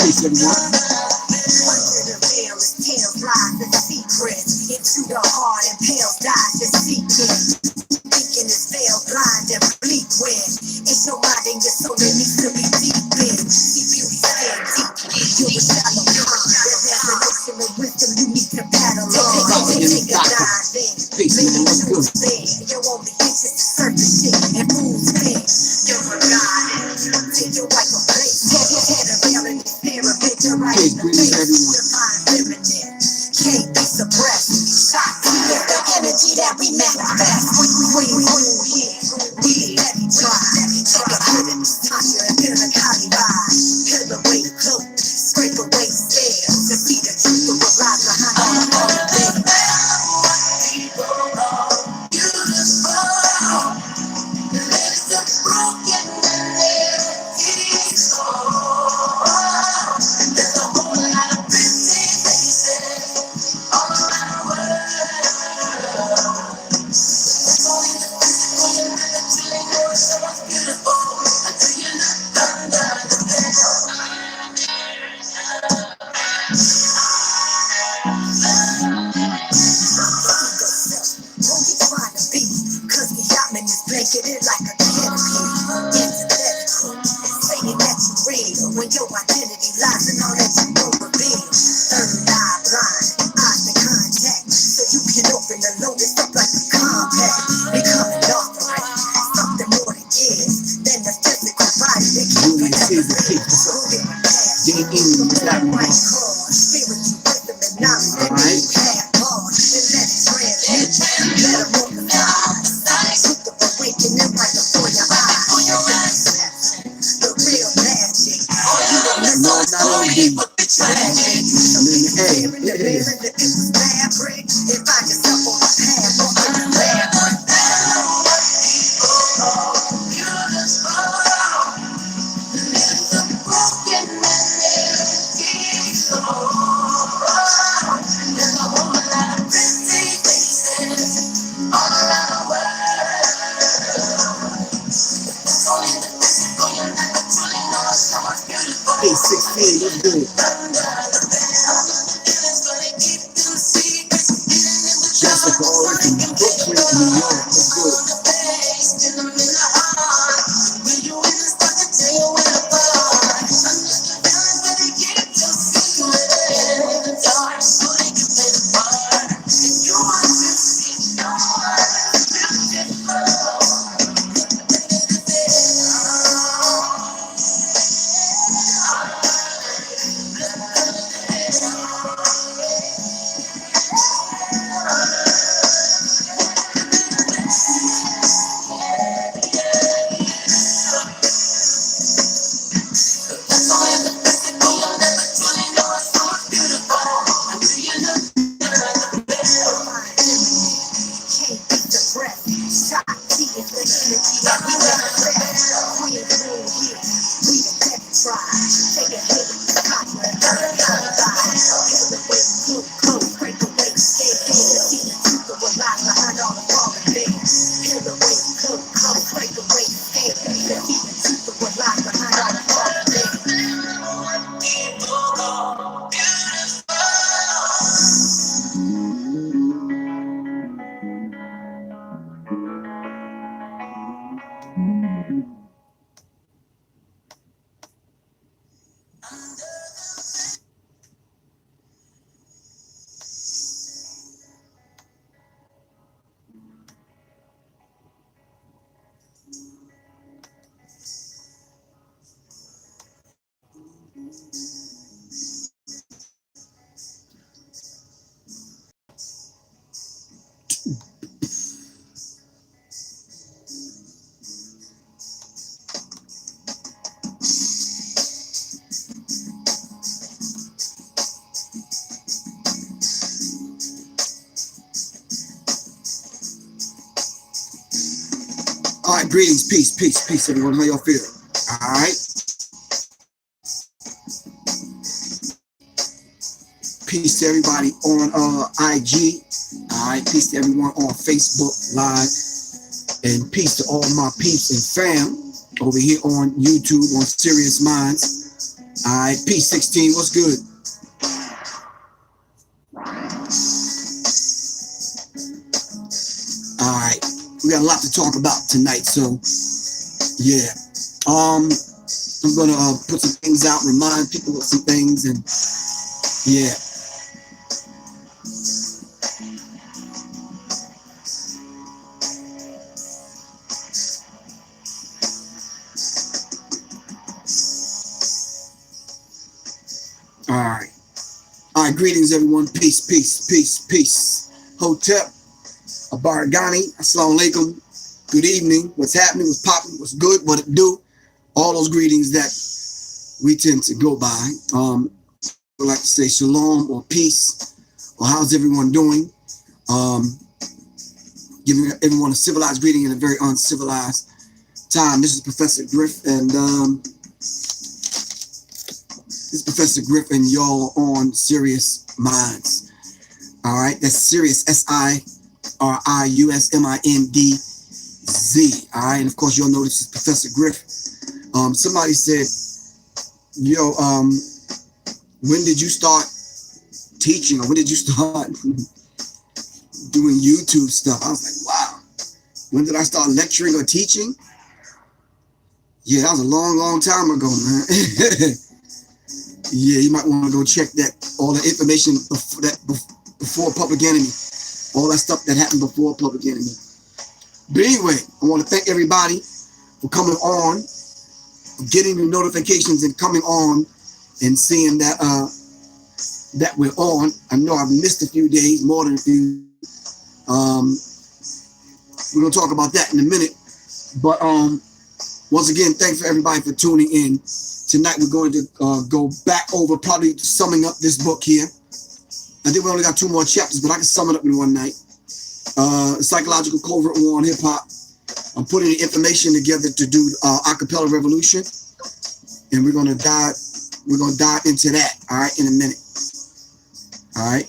Peace, everyone. Into the heart and pale dies just seeking. Thinking it's veil, blind and bleak when it's your mind and your soul that needs to be deep in. See beauty stand deep. You're a shallow pond. There's an ocean of wisdom you need to paddle on. Take a dive in. Maybe choose there. Your only interest is surface shit and fool's thing. You're forgotten. Take your wife a place. Head around in the pyramid. Your right in the face. Divine feminine. Can't be suppressed. Psyche is the energy that we manifest. We let it try. Take a hit in this Tasha and feel the Kali vibe. Peel away the cloak, scrape away the scales to see the truth of what lies behind all the things. There's a whole lot of busy faces all around the world. It's only the physical and mentally know so much beautiful until you look under the veil. Who you trying to be? Cause the yachtman is blanketed like a canopy. Antithetical, saying that you real when your identity lies in all that you won't reveal. Third eye blind, eyes to contact, so you can open the lotus up like a compact. Become an offering, something more than gifts than the physical body that keeps you in so get past. Spiritual wisdom and knowledge that you have lost. Then let it transmit you. Let it multiply. Truth of awakening right before your eyes. The real magic. No, not only. Hey, if I just up on the path, walking the labyrinth. There's a whole lot of busy faces all around the world. It's only the physical you never truly know so much beautiful. Hey, 16, let's do it. Jessica, already from Brooklyn, New York. Let's do it. All right, greetings, peace, everyone. How y'all feel? All right. Peace to everybody on IG. All right, peace to everyone on Facebook Live, and peace to all my peeps and fam over here on YouTube on Sirius Mindz. All right, P16, what's good? All right, we got a lot to talk about tonight, so yeah. I'm gonna put some things out, remind people of some things, and yeah. All right, greetings everyone. Peace, peace, peace, peace. Hotep, Abaragani, Assalamu alaikum. Good evening. What's happening? What's popping? What's good? What it do? All those greetings that we tend to go by. I would like to say shalom or peace, or how's everyone doing? Giving everyone a civilized greeting in a very uncivilized time. This is Professor Griff, and this is Professor Griff, and y'all on Sirius Mindz. All right, that's Sirius, SIRIUSMINDZ. All right, and of course, y'all know this is Professor Griff. Somebody said, yo, when did you start teaching, or when did you start doing YouTube stuff? I was like, wow. When did I start lecturing or teaching? Yeah, that was a long, long time ago, man. Yeah, you might want to go check that, all the information before Public Enemy, all that stuff that happened before Public Enemy. But anyway, I want to thank everybody for coming on, getting the notifications and coming on and seeing that that we're on. I know I've missed a few days, more than a few. We're gonna talk about that in a minute. But once again, thanks for everybody for tuning in. Tonight we're going to go back over, probably summing up this book here. I think we only got 2 more chapters, but I can sum it up in one night. Psychological Covert War on Hip Hop. I'm putting the information together to do Acapella Revolution, and we're gonna dive into that. All right, in a minute. All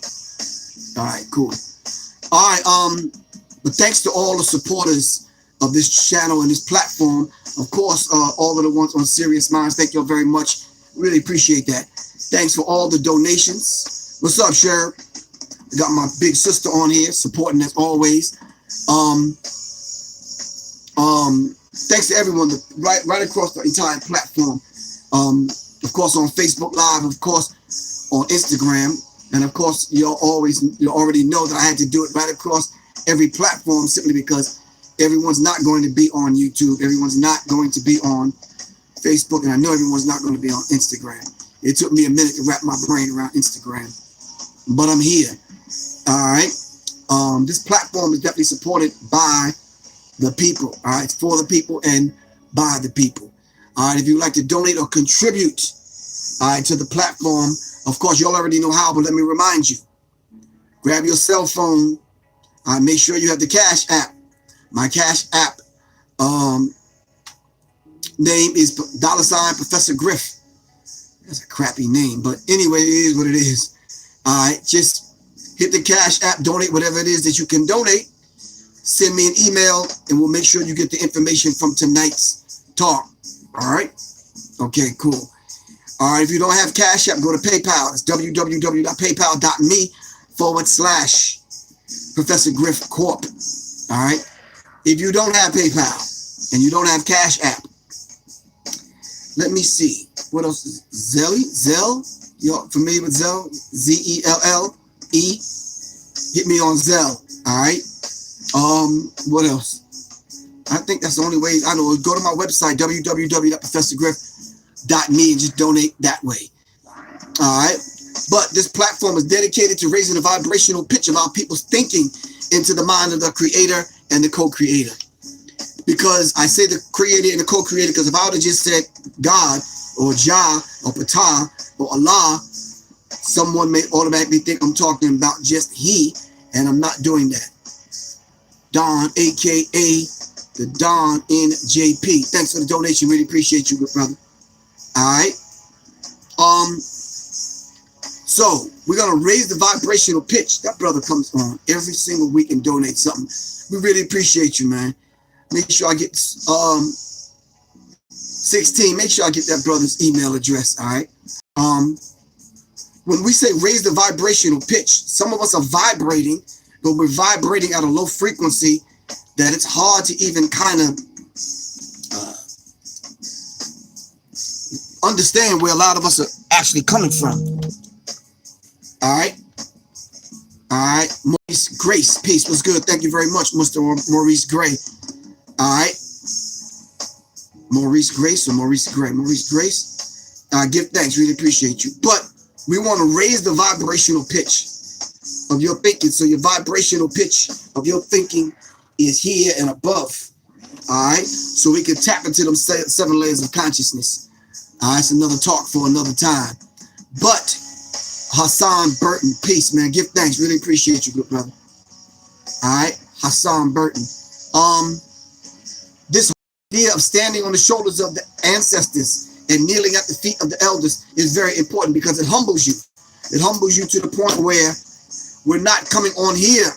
right, cool. All right, but thanks to all the supporters of this channel and this platform. Of course, all of the ones on Sirius Mindz, thank you very much. Really appreciate that. Thanks for all the donations. What's up, Sheriff? I got my big sister on here, supporting as always. Thanks to everyone right across the entire platform. Of course, on Facebook Live, of course, on Instagram, and of course, you already know that I had to do it right across every platform simply because everyone's not going to be on YouTube. Everyone's not going to be on Facebook. And I know everyone's not going to be on Instagram. It took me a minute to wrap my brain around Instagram. But I'm here. All right. This platform is definitely supported by the people. All right. It's for the people and by the people. All right. If you'd like to donate or contribute, all right, to the platform, of course, you all already know how, but let me remind you. Grab your cell phone. All right, make sure you have the Cash App. My Cash App name is $ Professor Griff. That's a crappy name, but anyway, it is what it is. All right, just hit the Cash App, donate whatever it is that you can donate. Send me an email, and we'll make sure you get the information from tonight's talk. All right? Okay, cool. All right, if you don't have Cash App, go to PayPal. It's www.paypal.me/Professor Griff Corp. All right? If you don't have PayPal and you don't have Cash App, let me see. What else is Zelle? You're familiar with Zelle? Z-E-L-L-E. Hit me on Zelle. All right. What else? I think that's the only way I know. Go to my website, www.professorgriff.me, and just donate that way. All right. But this platform is dedicated to raising the vibrational pitch of our people's thinking into the mind of the creator and the co-creator. Because I say the creator and the co-creator, because if I would have just said God or Jah or Ptah or Allah, someone may automatically think I'm talking about just he, and I'm not doing that. Don, aka the Don NJP. Thanks for the donation. Really appreciate you, good brother. All right. So we're gonna raise the vibrational pitch. That brother comes on every single week and donates something. We really appreciate you, man. Make sure I get 16. Make sure I get that brother's email address. All right. When we say raise the vibrational pitch, some of us are vibrating, but we're vibrating at a low frequency that it's hard to even kind of understand where a lot of us are actually coming from. All right. All right. Maurice Grace, peace. What's good? Thank you very much, Mr. Maurice Gray. All right. Maurice Grace or Maurice Gray? Maurice Grace. Give thanks. Really appreciate you. But we want to raise the vibrational pitch of your thinking. So your vibrational pitch of your thinking is here and above. All right. So we can tap into them 7 layers of consciousness. All right. It's another talk for another time. But Hassan Burton, peace, man. Give thanks. Really appreciate you, good brother. All right. Hassan Burton. This idea of standing on the shoulders of the ancestors and kneeling at the feet of the elders is very important because it humbles you. It humbles you to the point where we're not coming on here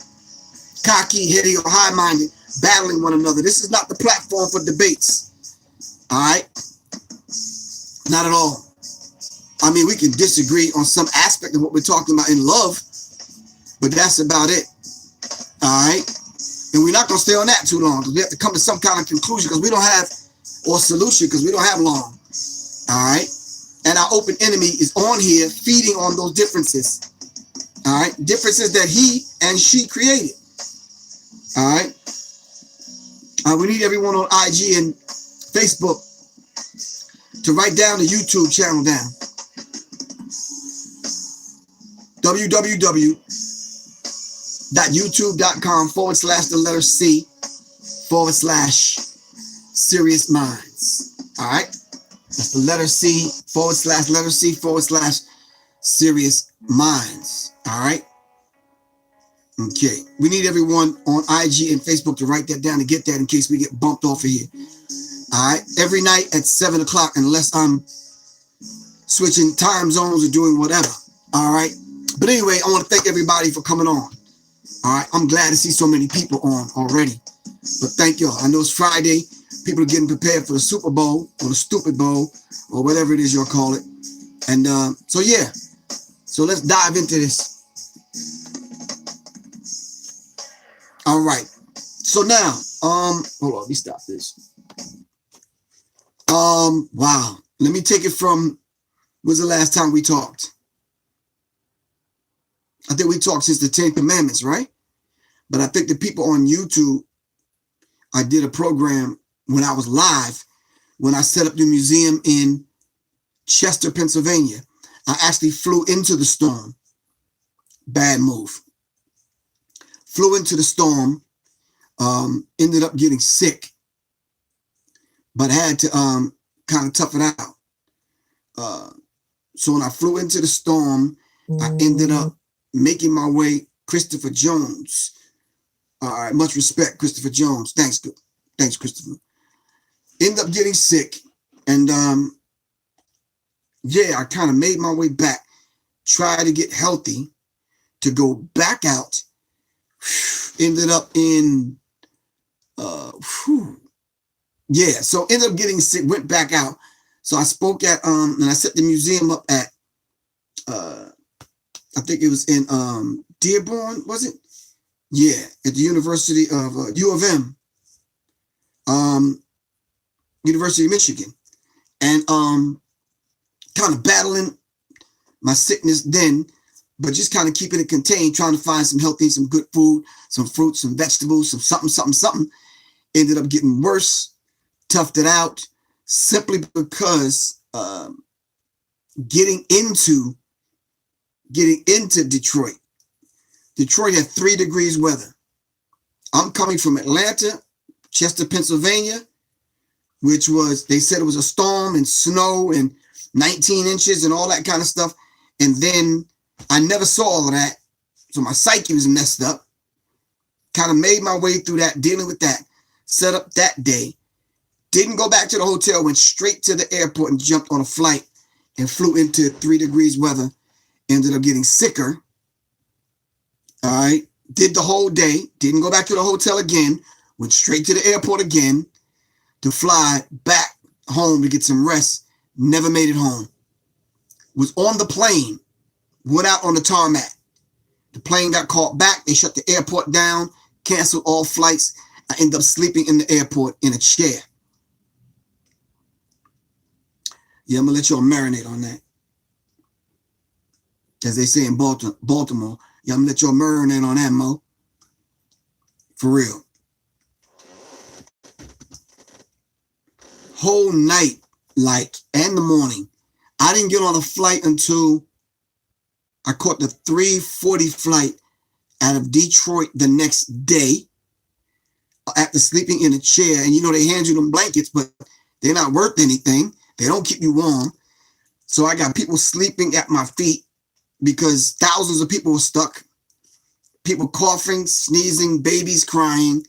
cocky, heady, or high-minded, battling one another. This is not the platform for debates. All right? Not at all. I mean, we can disagree on some aspect of what we're talking about in love, but that's about it. All right? And we're not going to stay on that too long because we have to come to some kind of conclusion because we don't have, or solution because we don't have long. All right? And our open enemy is on here feeding on those differences. All right? Differences that he and she created. All right? We need everyone on IG and Facebook to write down the YouTube channel down. www.youtube.com/C/Sirius Mindz. All right? That's the letter C/Sirius Mindz. All right? Okay. We need everyone on IG and Facebook to write that down and get that in case we get bumped off of here. All right? Every night at 7 o'clock, unless I'm switching time zones or doing whatever. All right? But anyway, I want to thank everybody for coming on. All right? I'm glad to see so many people on already. But thank y'all. I know it's Friday. People are getting prepared for the Super Bowl or the Stupid Bowl or whatever it is you'll call it. And so, yeah. So let's dive into this. All right. So now, hold on. Let me stop this. Wow. Let me take it from, when's the last time we talked? I think we talked since the 10 Commandments, right? But I think the people on YouTube, I did a program when I was live, when I set up the museum in Chester, Pennsylvania. I actually flew into the storm. Bad move. Flew into the storm, ended up getting sick, but had to kind of tough it out. So when I flew into the storm, I ended up making my way, Christopher Jones. All right, much respect, Christopher Jones. Thanks, Christopher. Ended up getting sick, and yeah, I kind of made my way back, tried to get healthy, to go back out. Ended up in, yeah, so ended up getting sick, went back out. So I spoke at, and I set the museum up at, I think it was in Dearborn, was it? Yeah, at the University of U of M, University of Michigan. And kind of battling my sickness then, but just kind of keeping it contained, trying to find some healthy, some good food, some fruits, some vegetables, some something. Ended up getting worse, toughed it out, simply because getting into Detroit. Detroit had 3 degrees weather. I'm coming from Atlanta, Chester, Pennsylvania, which was, they said it was a storm and snow and 19 inches and all that kind of stuff. And then I never saw all of that. So my psyche was messed up. Kind of made my way through that, dealing with that. Set up that day. Didn't go back to the hotel, went straight to the airport and jumped on a flight and flew into 3 degrees weather. Ended up getting sicker. All right. Did the whole day. Didn't go back to the hotel again. Went straight to the airport again to fly back home to get some rest. Never made it home. Was on the plane. Went out on the tarmac. The plane got called back. They shut the airport down. Canceled all flights. I ended up sleeping in the airport in a chair. Yeah, I'm going to let y'all marinate on that. As they say in Baltimore. Yeah, I'm going to let y'all marinate on that, Mo. For real. Whole night, and the morning. I didn't get on a flight until I caught the 3:40 flight out of Detroit the next day after sleeping in a chair. And they hand you them blankets, but they're not worth anything. They don't keep you warm. So I got people sleeping at my feet because thousands of people were stuck. People coughing, sneezing, babies crying.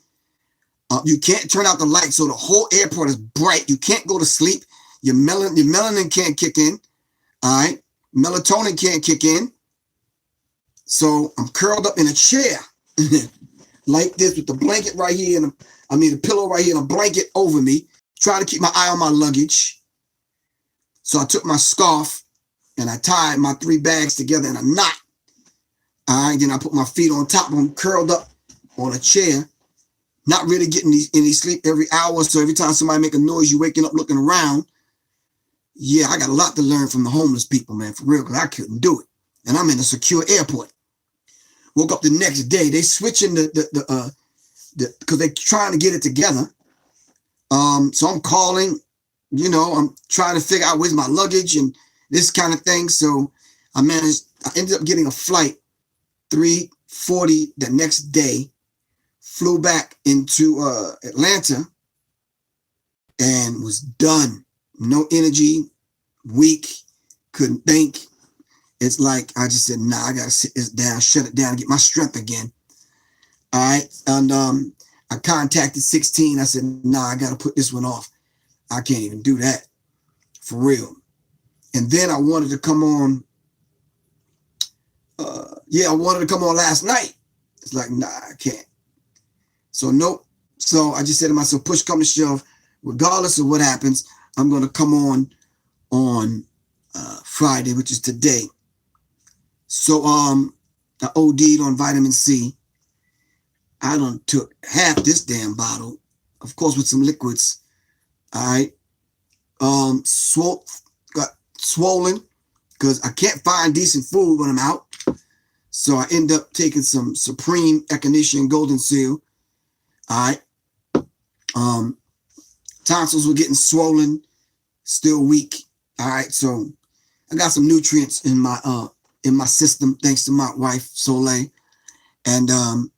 You can't turn out the light, so the whole airport is bright. You can't go to sleep. Your melanin can't kick in. All right? Melatonin can't kick in. So I'm curled up in a chair like this with the blanket right here, and the pillow right here and a blanket over me, trying to keep my eye on my luggage. So I took my scarf and I tied my 3 bags together in a knot. All right, then I put my feet on top of them, curled up on a chair, not really getting any sleep every hour. So every time somebody make a noise, you waking up looking around. Yeah, I got a lot to learn from the homeless people, man, for real, because I couldn't do it. And I'm in a secure airport. Woke up the next day. They switching because they're trying to get it together. So I'm calling, I'm trying to figure out where's my luggage and this kind of thing. So I ended up getting a flight 3:40 the next day, flew back into Atlanta and was done. No energy, weak, couldn't think. It's like I just said, nah, I gotta sit this down, shut it down, get my strength again. All right. And I contacted 16. I said, nah, I gotta put this one off. I can't even do that. For real. And then I wanted to come on. I wanted to come on last night. It's like, nah, I can't. So nope. So I just said to myself, push come to shove, regardless of what happens, I'm gonna come on Friday, which is today. So I OD'd on vitamin C. I done took half this damn bottle, of course, with some liquids. All right. Got swollen because I can't find decent food when I'm out. So I end up taking some Supreme Echinacea Golden Seal. All right. Tonsils were getting swollen, still weak. All right. So I got some nutrients in my system, thanks to my wife, Soleil. And I'm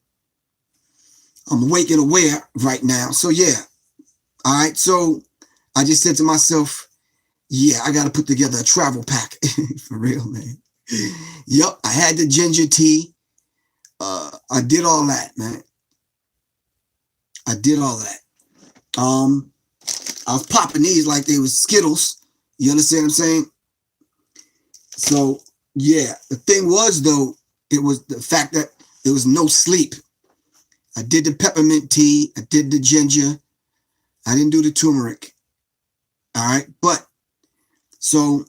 awake and aware right now. So yeah. All right. So I just said to myself, yeah, I got to put together a travel pack. For real, man. Yep. I had the ginger tea. I did all that, man. I did all that. I was popping these like they was Skittles. You understand what I'm saying? So yeah, the thing was though, it was the fact that there was no sleep. I did the peppermint tea. I did the ginger. I didn't do the turmeric. All right. But so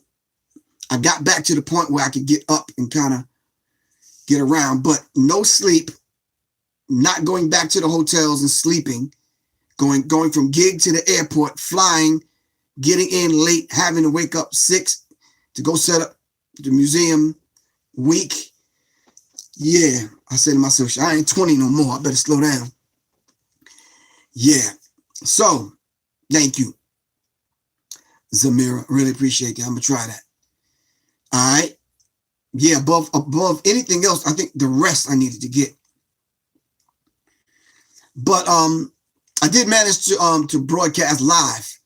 I got back to the point where I could get up and kind of get around, but no sleep, not going back to the hotels and sleeping, going from gig to the airport, flying, getting in late, having to wake up 6 to go set up the museum, week. Yeah, I said to myself, I ain't 20 no more. I better slow down. Yeah. So, thank you, Zamira. Really appreciate that. I'm gonna try that. All right. Yeah, above anything else, I think the rest I needed to get. But I did manage to broadcast live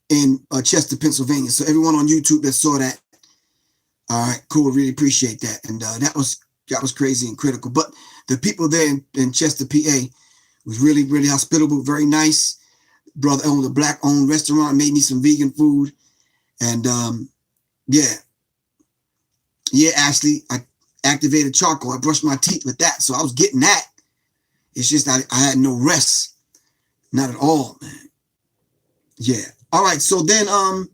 in Chester, Pennsylvania. So everyone on YouTube that saw that, all right, cool. Really appreciate that. And that was crazy and critical. But the people there in Chester, PA, was really, really hospitable, very nice. Brother owned a black-owned restaurant, made me some vegan food. And yeah, actually, I activated charcoal. I brushed my teeth with that. So I was getting that. It's just I had no rest. Not at all, man. Yeah. All right, so then I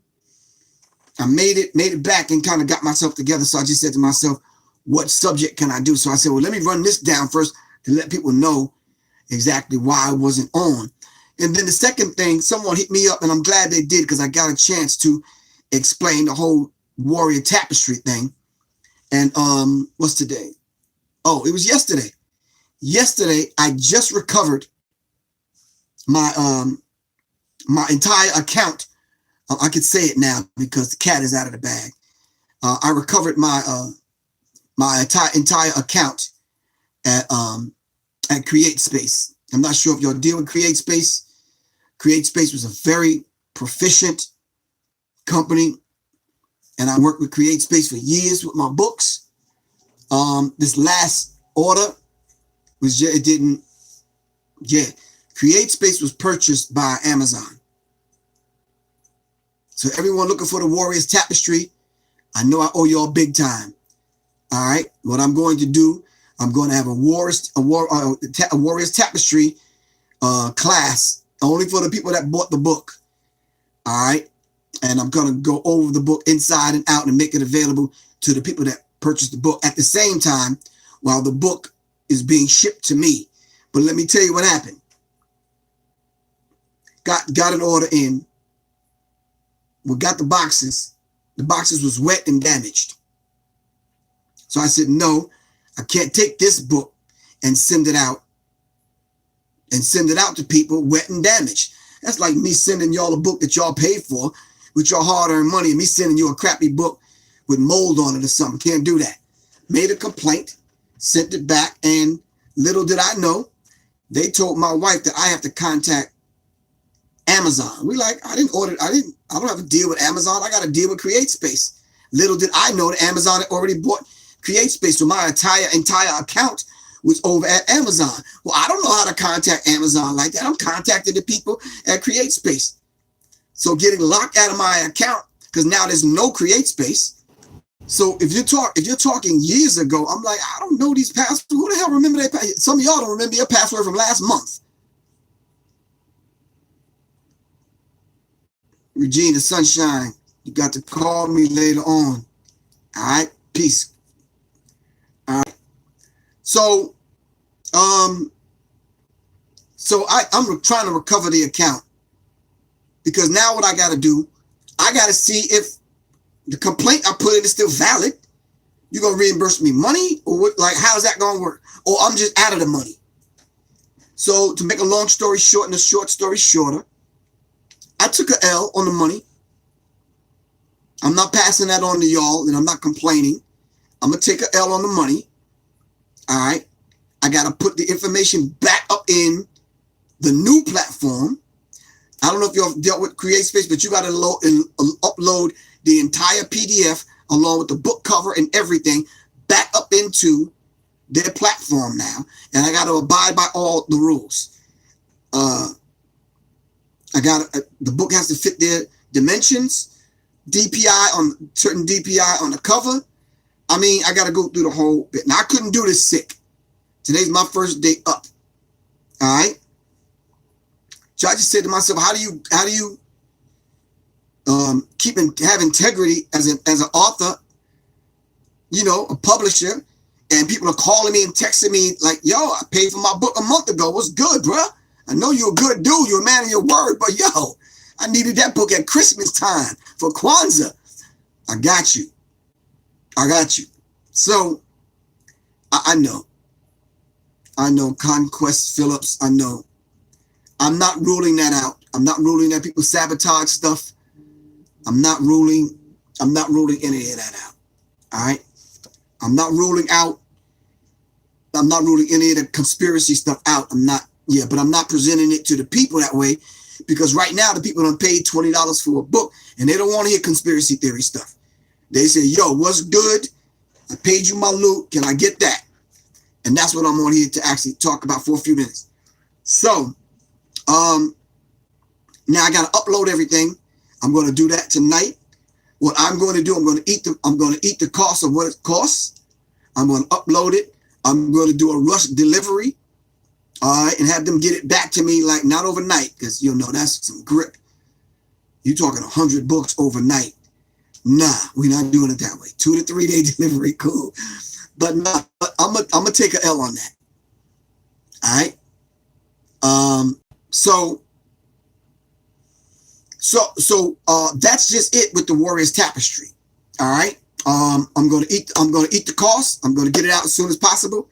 made it back and kind of got myself together. So I just said to myself, what subject can I do? So I said, well, let me run this down first to let people know exactly why I wasn't on. And then the second thing, someone hit me up, and I'm glad they did, because I got a chance to explain the whole warrior tapestry thing. And what's today? Oh, it was yesterday. Yesterday, I just recovered my my entire account. I could say it now because the cat is out of the bag. I recovered my my entire account at CreateSpace. I'm not sure if y'all deal with CreateSpace. CreateSpace was a very proficient company, and I worked with CreateSpace for years with my books. This last order was just, it didn't, yeah. CreateSpace was purchased by Amazon. So everyone looking for the Warriors Tapestry, I know I owe y'all big time. All right, what I'm going to do, I'm going to have a Warriors Tapestry class only for the people that bought the book. All right, and I'm going to go over the book inside and out and make it available to the people that purchased the book at the same time while the book is being shipped to me. But let me tell you what happened. Got an order in. We got the boxes. The boxes was wet and damaged. So I said, no, I can't take this book and send it out to people wet and damaged. That's like me sending y'all a book that y'all paid for with your hard-earned money and me sending you a crappy book with mold on it or something. Can't do that. Made a complaint, sent it back, and little did I know, they told my wife that I have to contact Amazon. We like, I don't have to deal with Amazon. I got to deal with CreateSpace. Little did I know that Amazon had already bought CreateSpace. So my entire account was over at Amazon. Well, I don't know how to contact Amazon like that. I'm contacting the people at CreateSpace. So getting locked out of my account because now there's no CreateSpace. So if you're talking years ago, I'm like, I don't know these passwords. Who the hell remember their password? Some of y'all don't remember your password from last month. Regina Sunshine, you got to call me later on. All right, peace. All right. So, I'm trying to recover the account because now what I got to do, I got to see if the complaint I put in is still valid. You gonna reimburse me money or what? Like, how's that gonna work? Or I'm just out of the money. So to make a long story short and a short story shorter, I took an L on the money. I'm not passing that on to y'all, and I'm not complaining. I'm going to take an L on the money. All right. I got to put the information back up in the new platform. I don't know if you've dealt with CreateSpace, but you got to upload the entire PDF along with the book cover and everything back up into their platform now. And I got to abide by all the rules. The book has to fit their dimensions, DPI on certain DPI on the cover. I mean, I got to go through the whole bit. Now I couldn't do this sick. Today's my first day up. All right. So I just said to myself, how do you have integrity as an author, you know, a publisher, and people are calling me and texting me like, yo, I paid for my book a month ago. What's good, bro? I know you're a good dude. You're a man of your word, but yo, I needed that book at Christmas time for Kwanzaa. I got you. So I know Conquest Phillips. I know. I'm not ruling that out. I'm not ruling that people sabotage stuff. I'm not ruling any of that out. All right. I'm not ruling any of the conspiracy stuff out. But I'm not presenting it to the people that way because right now the people done paid $20 for a book and they don't want to hear conspiracy theory stuff. They say, yo, what's good? I paid you my loot. Can I get that? And that's what I'm on here to actually talk about for a few minutes. So, now I got to upload everything. I'm going to do that tonight. What I'm going to do, I'm going to eat the cost of what it costs. I'm going to upload it. I'm going to do a rush delivery. All right, and have them get it back to me, like not overnight, because you know that's some grip. You're talking 100 books overnight. Nah, we're not doing it that way. 2 to 3 day delivery, cool. But nah, I'm gonna take an L on that. All right. So that's just it with the Warriors Tapestry. All right. I'm gonna eat the cost. I'm gonna get it out as soon as possible,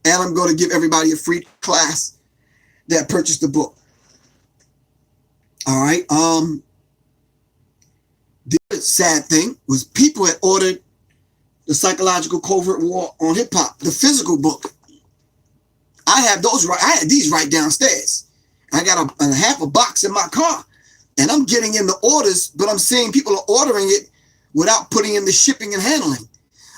and I'm gonna give everybody a free class that purchased the book. All right. The sad thing was people had ordered the Psychological Covert War on Hip Hop, the physical book. I have those right. I had these right downstairs. I got a half a box in my car, and I'm getting in the orders, but I'm seeing people are ordering it without putting in the shipping and handling.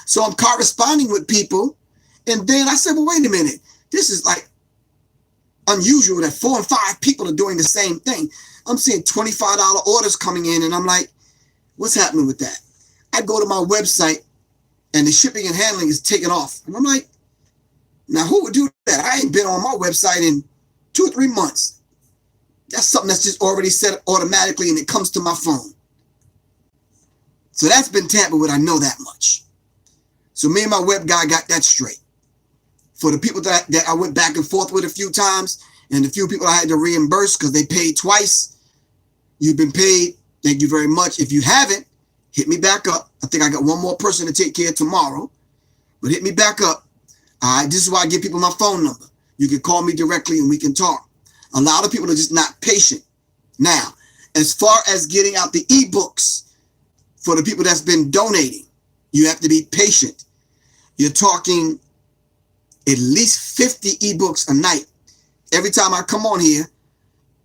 So I'm corresponding with people, and then I said, well, wait a minute. This is like unusual that 4 and 5 people are doing the same thing. I'm seeing $25 orders coming in, and I'm like, what's happening with that? I go to my website, and the shipping and handling is taken off. And I'm like, now who would do that? I ain't been on my website in 2 or 3 months. That's something that's just already set automatically, and it comes to my phone. So that's been tampered with. I know that much. So me and my web guy got that straight. For the people that I went back and forth with a few times, and the few people I had to reimburse because they paid twice, you've been paid. Thank you very much. If you haven't, hit me back up. I think I got one more person to take care of tomorrow, but hit me back up. All right, this is why I give people my phone number. You can call me directly and we can talk. A lot of people are just not patient. Now, as far as getting out the ebooks for the people that's been donating, you have to be patient. You're talking at least 50 ebooks a night. Every time I come on here,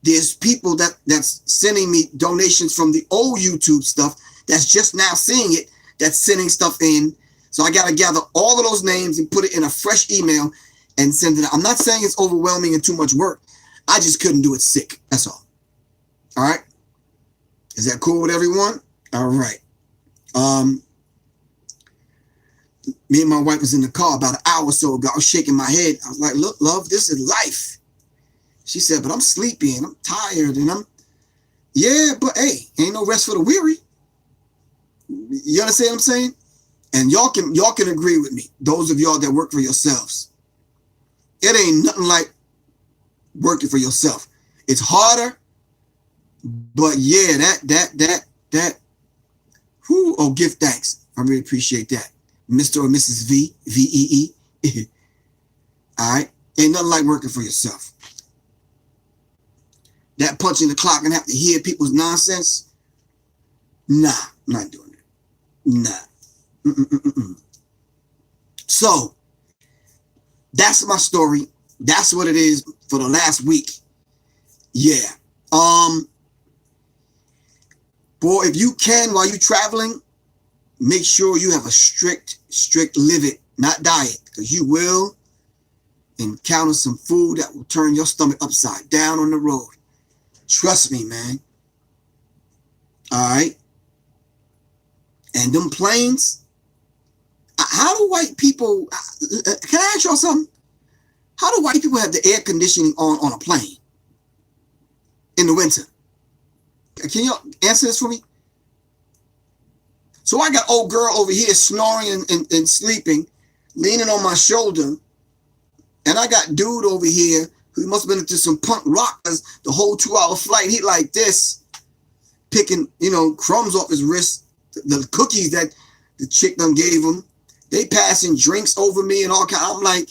there's people that's sending me donations from the old YouTube stuff that's just now seeing it, that's sending stuff in. So I got to gather all of those names and put it in a fresh email and send it out. I'm not saying it's overwhelming and too much work. I just couldn't do it sick. That's all. All right. Is that cool with everyone? All right. Me and my wife was in the car about an hour or so ago. I was shaking my head. I was like, look, love, this is life. She said, but I'm sleepy and I'm tired and yeah, but hey, ain't no rest for the weary. You understand what I'm saying? And y'all can agree with me. Those of y'all that work for yourselves. It ain't nothing like working for yourself. It's harder, but yeah, that. Whoo, oh, give thanks. I really appreciate that. Mr. or Mrs. V, V-E-E. All right. Ain't nothing like working for yourself. That punching the clock and have to hear people's nonsense. Nah, I'm not doing it. Nah. So, that's my story. That's what it is for the last week. Yeah. Boy, if you can, while you're traveling, make sure you have a strict live it, not diet, because you will encounter some food that will turn your stomach upside down on the road. Trust me, man. All right. And them planes, how do white people, can I ask y'all something? How do white people have the air conditioning on a plane in the winter? Can y'all answer this for me? So I got old girl over here snoring and sleeping, leaning on my shoulder. And I got dude over here who must have been into some punk rock, because the whole 2-hour flight, he like this, picking, crumbs off his wrist, the cookies that the chick done gave him. They passing drinks over me and all kind. I'm like,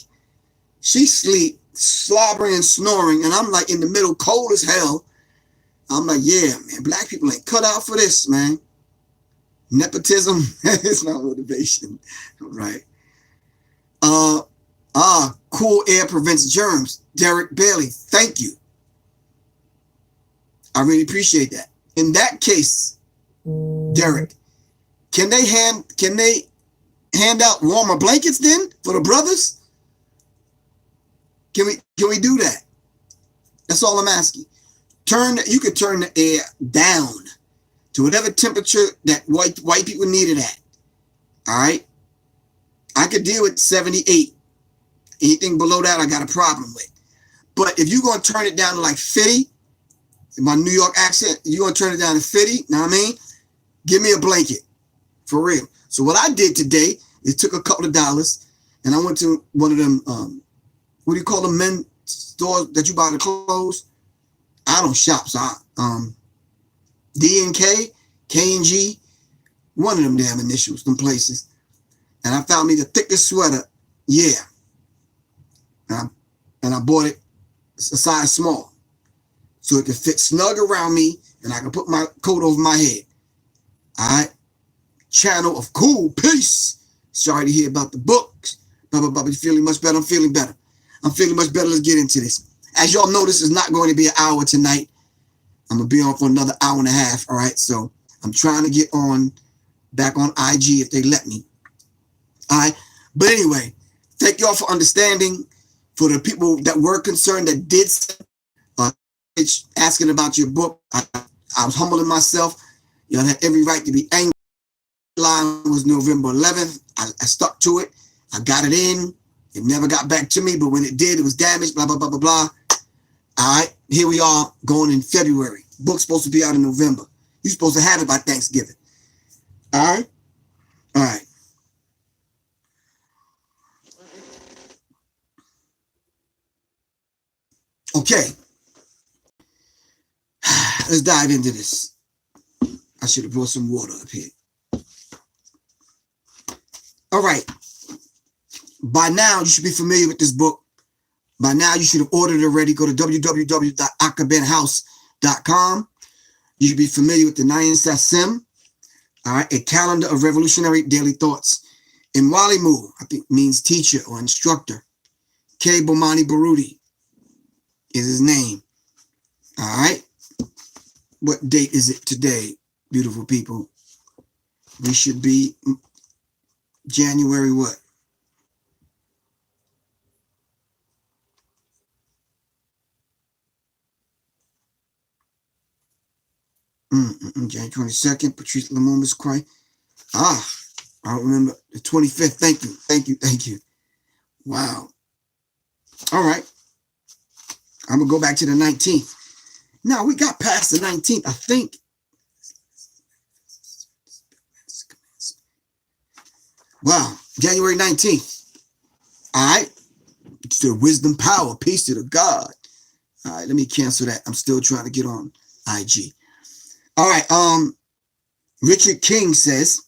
she sleep, slobbering and snoring, and I'm like in the middle, cold as hell. I'm like, yeah, man, black people ain't cut out for this, man. Nepotism is not motivation, right? Cool air prevents germs. Derek Bailey, thank you. I really appreciate that. In that case, Derek, can they hand out warmer blankets then for the brothers? Can we do that? That's all I'm asking. You could turn the air down to whatever temperature that white people need it at. All right? I could deal with 78. Anything below that, I got a problem with. But if you're going to turn it down to like 50, my New York accent, you gonna turn it down to 50, know what I mean? Give me a blanket, for real. So what I did today is took a couple of dollars and I went to one of them, what do you call them, men's stores that you buy the clothes? I don't shop, so D&K, K&G, one of them damn initials, them places. And I found me the thickest sweater, yeah. And I bought it a size small, so it could fit snug around me and I can put my coat over my head. All right. Channel of cool peace. Sorry to hear about the books. Blah, blah, blah. You feeling much better? I'm feeling better. I'm feeling much better. Let's get into this. As y'all know, this is not going to be an hour tonight. I'm going to be on for another hour and a half. All right. So I'm trying to get back on IG if they let me. All right. But anyway, thank y'all for understanding. For the people that were concerned that did asking about your book, I was humbling myself. Y'all had every right to be angry. The line was November 11th. I stuck to it. I got it in. It never got back to me, but when it did, it was damaged, blah, blah, blah, blah, blah. All right, here we are going in February. Book's supposed to be out in November. You're supposed to have it by Thanksgiving. All right? All right. Okay, let's dive into this. I should have brought some water up here. All right. By now, you should be familiar with this book. By now, you should have ordered it already. Go to www.akabenhouse.com. You should be familiar with the Nayan Sassim, all right, a calendar of revolutionary daily thoughts. In Walimu, I think means teacher or instructor. K. Bomani Baruti is his name. All right. What date is it today, beautiful people? We should be January what? January 22nd, Patrice Lumumba's cry. I don't remember. The 25th. Thank you. Thank you. Thank you. Wow. All right. I'm going to go back to the 19th. Now, we got past the 19th, I think. Wow. January 19th. All right. It's the wisdom power. Peace to the God. All right. Let me cancel that. I'm still trying to get on IG. All right. Richard King says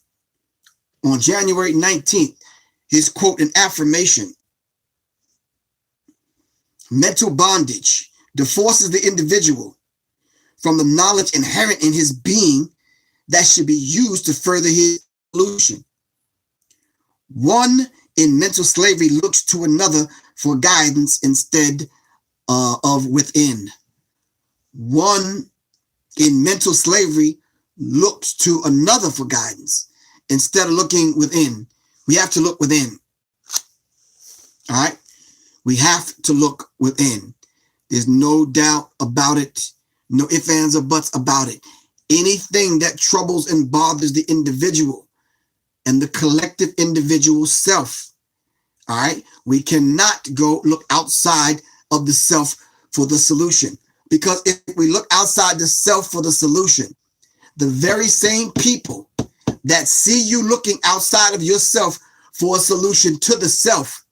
on January 19th, his quote, an affirmation. Mental bondage divorces the individual from the knowledge inherent in his being that should be used to further his evolution. One in mental slavery looks to another for guidance instead of within. One in mental slavery looks to another for guidance instead of looking within. We have to look within. All right. We have to look within. There's no doubt about it. No ifs, ands, or buts about it. Anything that troubles and bothers the individual and the collective individual self. All right. We cannot go look outside of the self for the solution. Because if we look outside the self for the solution, the very same people that see you looking outside of yourself for a solution to the self,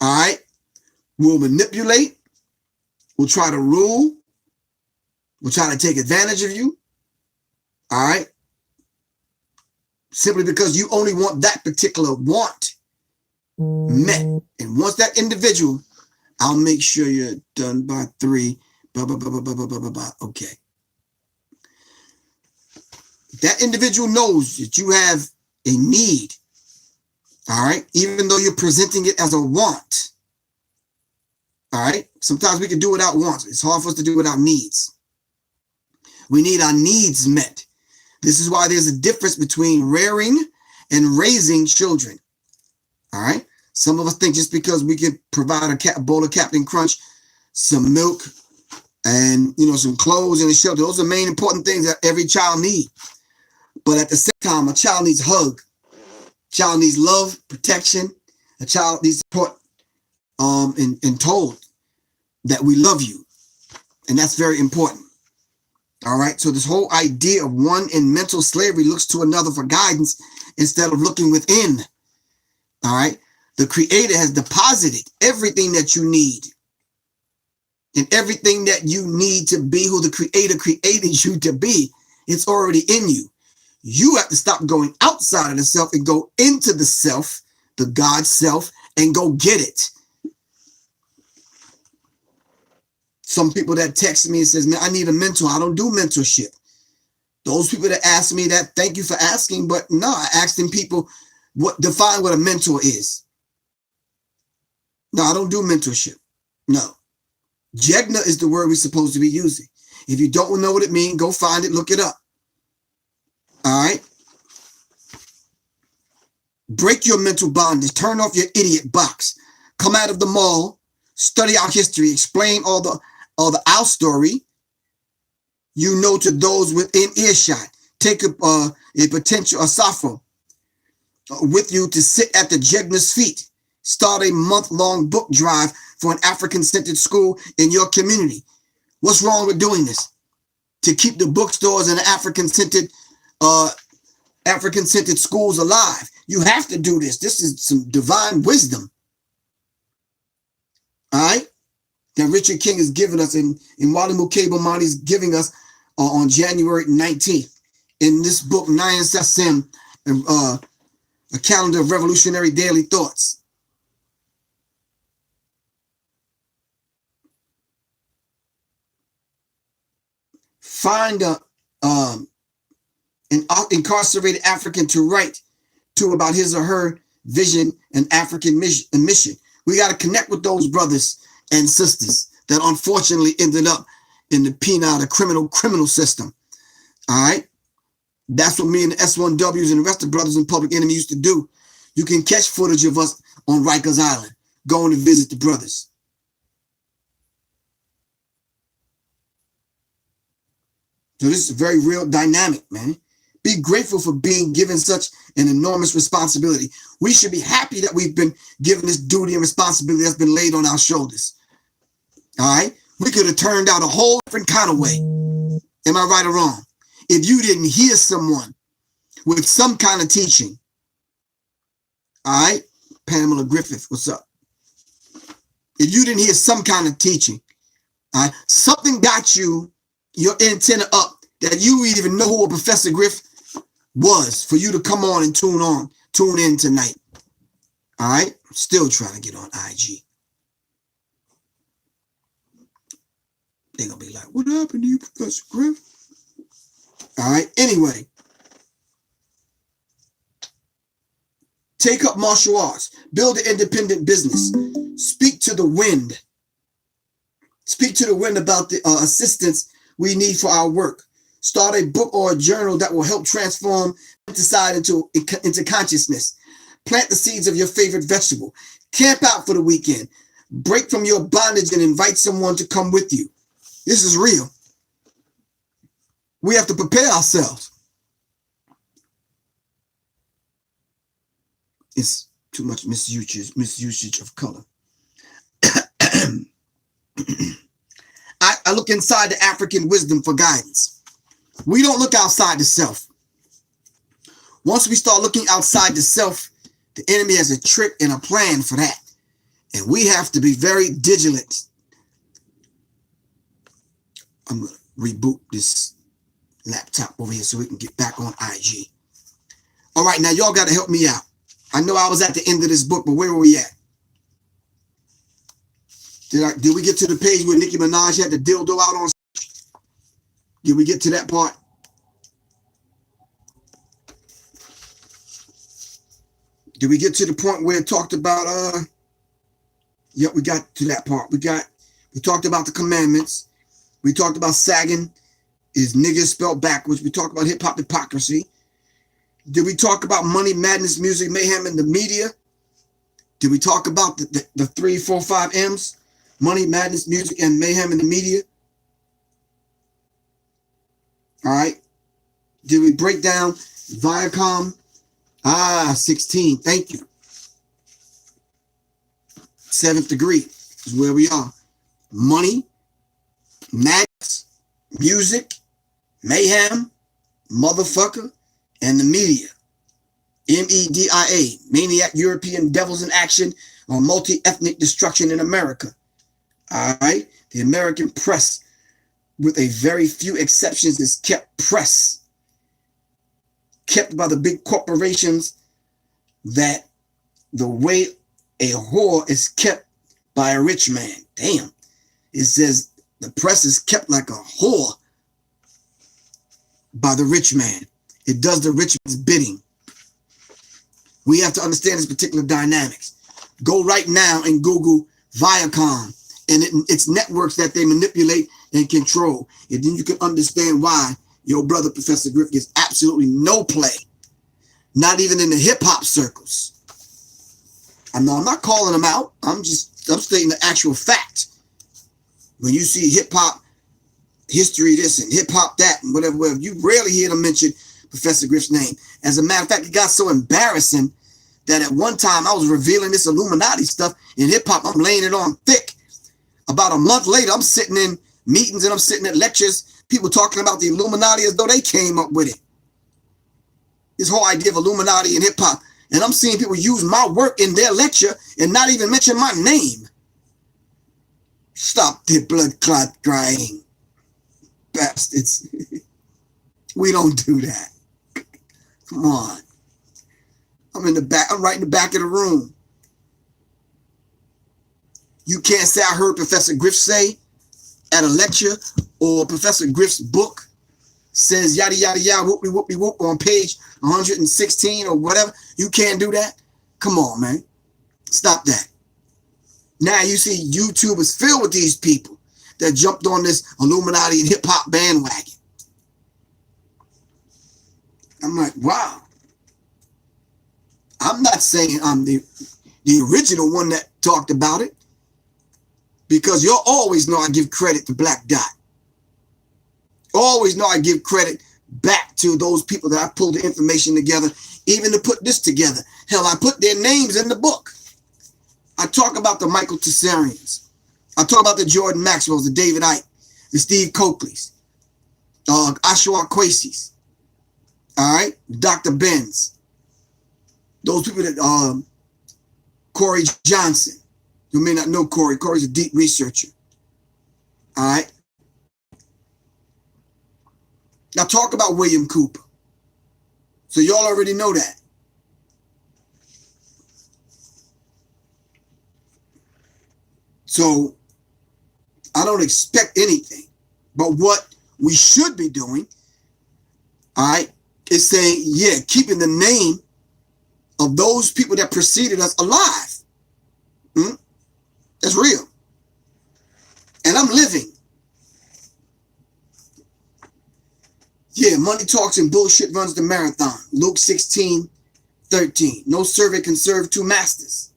all right, will manipulate, will try to rule, will try to take advantage of you, all right, simply because you only want that particular want met. And once that individual, I'll make sure you're done by 3, blah, blah, blah, blah, blah, blah, blah, blah, blah. Okay. That individual knows that you have a need, all right, even though you're presenting it as a want. All right. Sometimes we can do without wants. It's hard for us to do without needs. We need our needs met. This is why there's a difference between rearing and raising children. All right. Some of us think just because we can provide a bowl of Captain Crunch, some milk, and some clothes and a shelter, those are the main important things that every child needs. But at the same time, a child needs a hug. A child needs love, protection. A child needs support, and told that we love you. And that's very important. All right. So this whole idea of one in mental slavery looks to another for guidance instead of looking within. All right. The Creator has deposited everything that you need. And everything that you need to be who the Creator created you to be, it's already in you. You have to stop going outside of the self and go into the self, the God self, and go get it. Some people that text me and says, man, I need a mentor. I don't do mentorship. Those people that ask me that, thank you for asking. But no, I asked them people, define what a mentor is. No, I don't do mentorship. No. Jegna is the word we're supposed to be using. If you don't know what it means, go find it, look it up. All right? Break your mental bondage. Turn off your idiot box. Come out of the mall. Study our history. Explain all the our story. You know, to those within earshot. Take a potential Asafo with you to sit at the Jegna's feet. Start a month-long book drive for an African-centered school in your community. What's wrong with doing this? To keep the bookstores and the African-centered schools alive. You have to do this. This is some divine wisdom. All right? That Richard King has given us and Walimu Cable Monty is giving us on January 19th. In this book, Nyan Sassim, a calendar of revolutionary daily thoughts. Find an incarcerated African to write to about his or her vision and African mission. We got to connect with those brothers and sisters that unfortunately ended up in the penal, the criminal system. All right? That's what me and the S1Ws and the rest of the brothers in Public Enemy used to do. You can catch footage of us on Rikers Island going to visit the brothers. So this is a very real dynamic, man. Be grateful for being given such an enormous responsibility. We should be happy that we've been given this duty and responsibility that's been laid on our shoulders. All right? We could have turned out a whole different kind of way. Am I right or wrong? If you didn't hear someone with some kind of teaching. All right? Pamela Griffith, what's up? If you didn't hear some kind of teaching, all right, something got your antenna up that you even know who Professor Griff was for you to come on and tune in tonight. All right? I'm still trying to get on IG. They're going to be like, what happened to you, Professor Griff? All right? Anyway. Take up martial arts. Build an independent business. Speak to the wind. Speak to the wind about the assistance we need for our work. Start a book or a journal that will help transform decide into consciousness. Plant the seeds of your favorite vegetable. Camp out for the weekend. Break from your bondage and invite someone to come with you. This is real. We have to prepare ourselves. It's too much misusage of color. I look inside the African wisdom for guidance. We don't look outside the self. Once we start looking outside the self, the enemy has a trick and a plan for that. And we have to be very vigilant. I'm going to reboot this laptop over here so we can get back on IG. All right, now y'all got to help me out. I know I was at the end of this book, but where were we at? Did we get to the page where Nicki Minaj had the dildo out on? Did we get to that part? Did we get to the point where it talked about yep, we got to that part. We talked about the commandments. We talked about sagging is niggas spelled backwards. We talked about hip-hop hypocrisy. Did we talk about money, madness, music, mayhem, and the media? Did we talk about the 3, 4, 5 M's? Money, madness, music, and mayhem in the media? All right. Did we break down Viacom? 16. Thank you. 7th degree is where we are. Money, madness, music, mayhem, motherfucker, and the media. MEDIA, Maniac European Devils in Action on Multi-Ethnic Destruction in America. All right? The American press, with a very few exceptions, is kept press. Kept by the big corporations, that the way a whore is kept by a rich man. Damn. It says the press is kept like a whore by the rich man. It does the rich man's bidding. We have to understand this particular dynamics. Go right now and Google Viacom and its networks that they manipulate and control. And then you can understand why your brother, Professor Griff, gets absolutely no play. Not even in the hip-hop circles. I'm not calling them out. I'm stating the actual fact. When you see hip-hop history this and hip-hop that and whatever, you rarely hear them mention Professor Griff's name. As a matter of fact, it got so embarrassing that at one time I was revealing this Illuminati stuff in hip-hop. I'm laying it on thick. About a month later, I'm sitting in meetings and I'm sitting at lectures, people talking about the Illuminati as though they came up with it. This whole idea of Illuminati and hip-hop. And I'm seeing people use my work in their lecture and not even mention my name. Stop the blood clot crying, bastards. We don't do that. Come on. I'm in the back. I'm right in the back of the room. You can't say I heard Professor Griff say at a lecture, or Professor Griff's book says yada yada yada whoopie whoopie whoop on page 116 or whatever. You can't do that. Come on, man. Stop that. Now you see YouTube is filled with these people that jumped on this Illuminati and hip-hop bandwagon. I'm like, wow. I'm not saying I'm the original one that talked about it, because you'll always know I give credit to Black Dot. Always know I give credit back to those people that I pulled the information together, even to put this together. Hell, I put their names in the book. I talk about the Michael Tessarians. I talk about the Jordan Maxwells, the David Icke, the Steve Coakleys, Ashwa Kwesi's, all right, Dr. Benz, those people that, Corey Johnson. You may not know Corey. Corey's a deep researcher, all right. Now talk about William Cooper. So y'all already know that. So I don't expect anything, but what we should be doing, all right, is saying, yeah, keeping the name of those people that preceded us alive. That's real. And I'm living. Yeah, money talks and bullshit runs the marathon. Luke 16:13. No servant can serve two masters.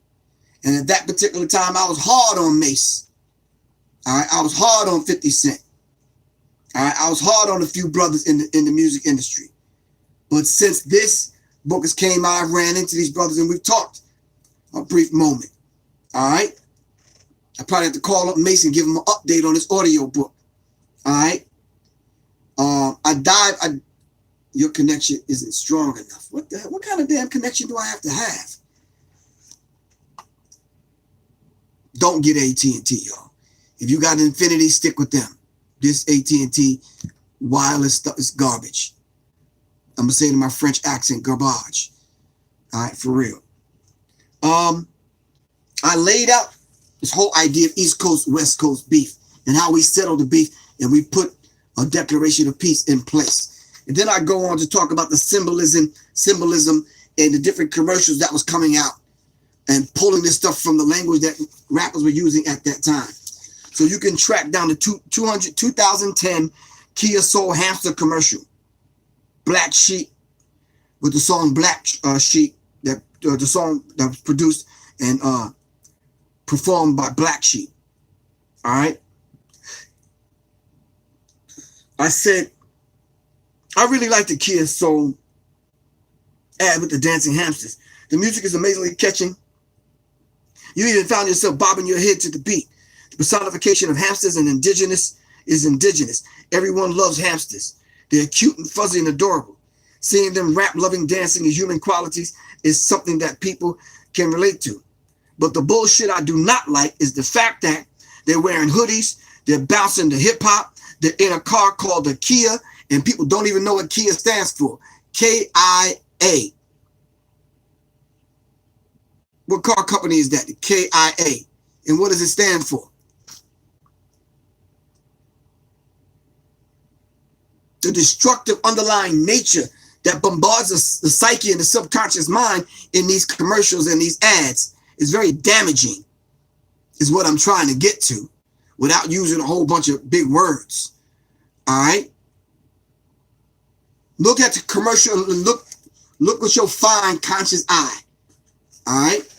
And at that particular time, I was hard on Mace. All right, I was hard on 50 Cent. All right, I was hard on a few brothers in the music industry. But since this book has came out, I've ran into these brothers and we've talked a brief moment. All right, I probably have to call up Mace and give him an update on this audio book. All right, your connection isn't strong enough. What the hell? What kind of damn connection do I have to have? Don't get AT&T, y'all. If you got Infinity, stick with them. This AT&T wireless stuff is garbage. I'm gonna say it in my French accent, garbage. All right, for real. I laid out this whole idea of East Coast, West Coast beef and how we settled the beef, and we put a declaration of peace in place. And then I go on to talk about the symbolism and the different commercials that was coming out, and pulling this stuff from the language that rappers were using at that time. So you can track down the 2010 Kia Soul hamster commercial, Black Sheep, with the song Black Sheep, that the song that was produced and performed by Black Sheep. All right. I said, I really like the Kia Soul ad with the dancing hamsters. The music is amazingly catching. You even found yourself bobbing your head to the beat. The personification of hamsters and indigenous is indigenous. Everyone loves hamsters. They're cute and fuzzy and adorable. Seeing them rap, loving, dancing, and human qualities is something that people can relate to. But the bullshit I do not like is the fact that they're wearing hoodies, they're bouncing to hip hop, they're in a car called a Kia, and people don't even know what Kia stands for. K-I-A. What car company is that? K-I-A. And what does it stand for? The destructive underlying nature that bombards the psyche and the subconscious mind in these commercials and these ads is very damaging, is what I'm trying to get to without using a whole bunch of big words. All right? Look at the commercial and look with your fine conscious eye. All right?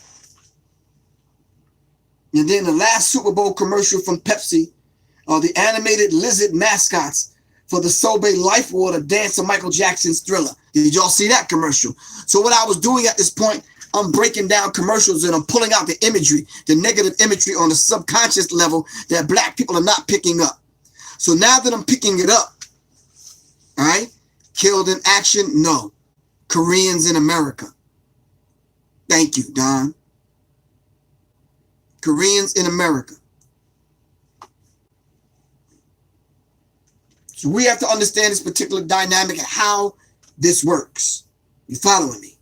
And then the last Super Bowl commercial from Pepsi are the animated lizard mascots for the Sobe Life Water dance to Michael Jackson's Thriller. Did y'all see that commercial? So what I was doing at this point, I'm breaking down commercials and I'm pulling out the imagery, the negative imagery on the subconscious level that black people are not picking up. So now that I'm picking it up, all right, killed in action? No. Koreans in America. Thank you, Don. Koreans in America. So we have to understand this particular dynamic and how this works. You following me?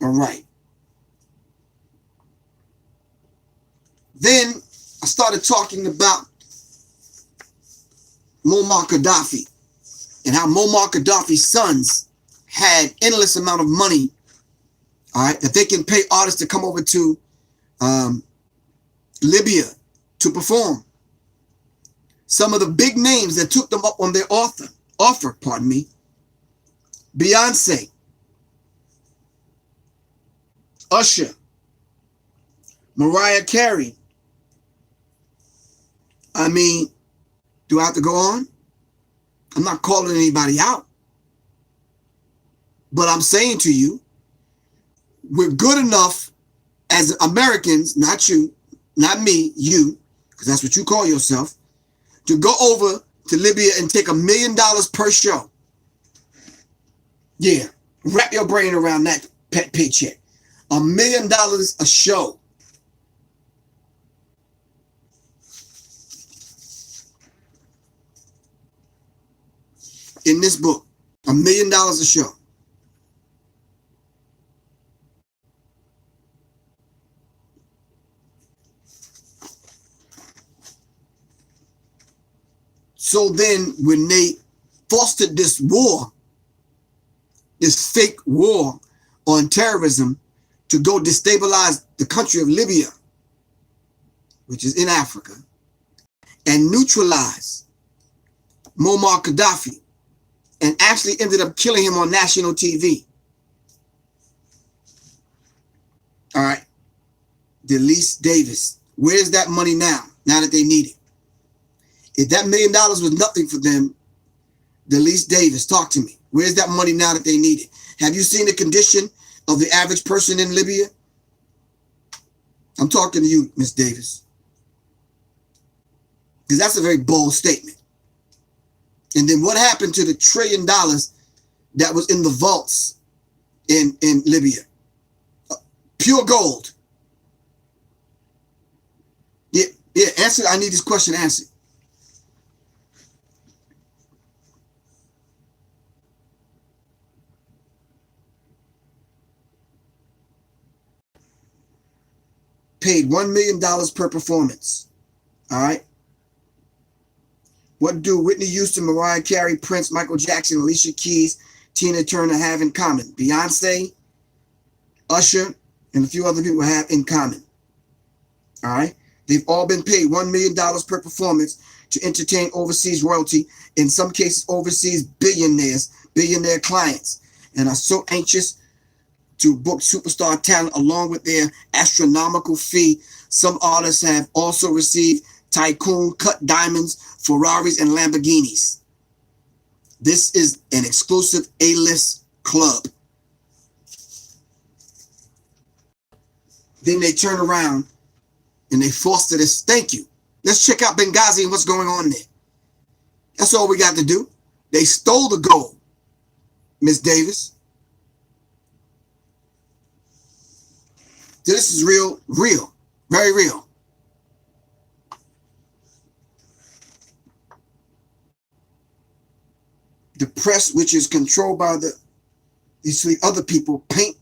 All right. Then I started talking about Muammar Gaddafi and how Muammar Gaddafi's sons had endless amount of money, all right, that they can pay artists to come over to Libya to perform. Some of the big names that took them up on their offer, Beyonce, Usher, Mariah Carey. I mean, do I have to go on? I'm not calling anybody out. But I'm saying to you, we're good enough as Americans, not you, not me, you, because that's what you call yourself, to go over to Libya and take $1 million per show. Yeah, wrap your brain around that paycheck. $1 million a show. In this book, $1 million a show. So then when they fostered this war, this fake war on terrorism to go destabilize the country of Libya, which is in Africa, and neutralize Muammar Gaddafi, and actually ended up killing him on national TV. All right. Delise Davis. Where's that money now that they need it? If that $1 million was nothing for them, Delise Davis, talk to me. Where's that money now that they need it? Have you seen the condition of the average person in Libya? I'm talking to you, Miss Davis. Because that's a very bold statement. And then what happened to the $1 trillion that was in the vaults in Libya? Pure gold. Yeah, answer. I need this question answered. Paid $1 million per performance. All right. What do Whitney Houston, Mariah Carey, Prince, Michael Jackson, Alicia Keys, Tina Turner have in common? Beyonce, Usher, and a few other people have in common. All right. They've all been paid $1 million per performance to entertain overseas royalty, in some cases overseas billionaire clients, and are so anxious to book superstar talent along with their astronomical fee. Some artists have also received tycoon cut diamonds, Ferraris, and Lamborghinis. This is an exclusive A-list club. Then they turn around and they foster this. Thank you. Let's check out Benghazi and what's going on there. That's all we got to do. They stole the gold, Miss Davis. So this is real, very real. The press, which is controlled by these three other people, paint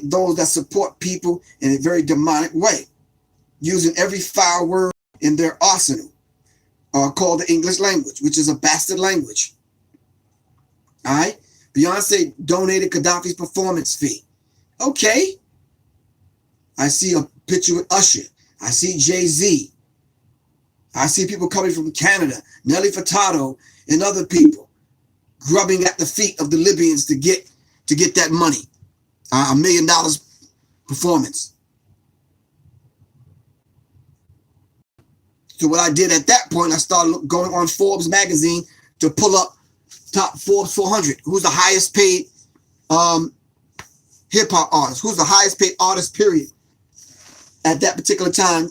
those that support people in a very demonic way, using every foul word in their arsenal, called the English language, which is a bastard language. All right. Beyonce donated Gaddafi's performance fee. Okay. I see a picture with Usher. I see Jay-Z. I see people coming from Canada, Nelly Furtado, and other people grubbing at the feet of the Libyans to get that money, $1 million performance. So what I did at that point, I started going on Forbes magazine to pull up top Forbes 400. Who's the highest paid hip hop artist? Who's the highest paid artist, period, at that particular time